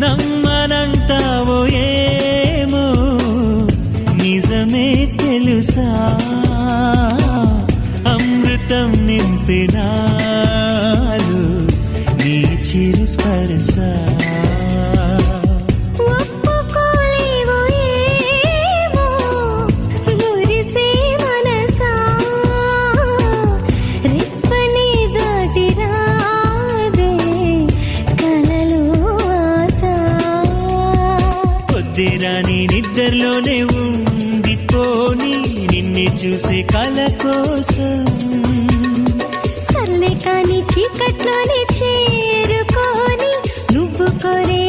నమ్మనంటావో ఏమో నిజమే తెలుసా అమృతం నింపినాలు నీ చిరు స్పర్శ రాని నిద్రలోనే ఉండిపోని నిన్నే చూసే కల కోసం సర్లే కాని చీకట్లోనే చేరుకోని నువ్వు కోరే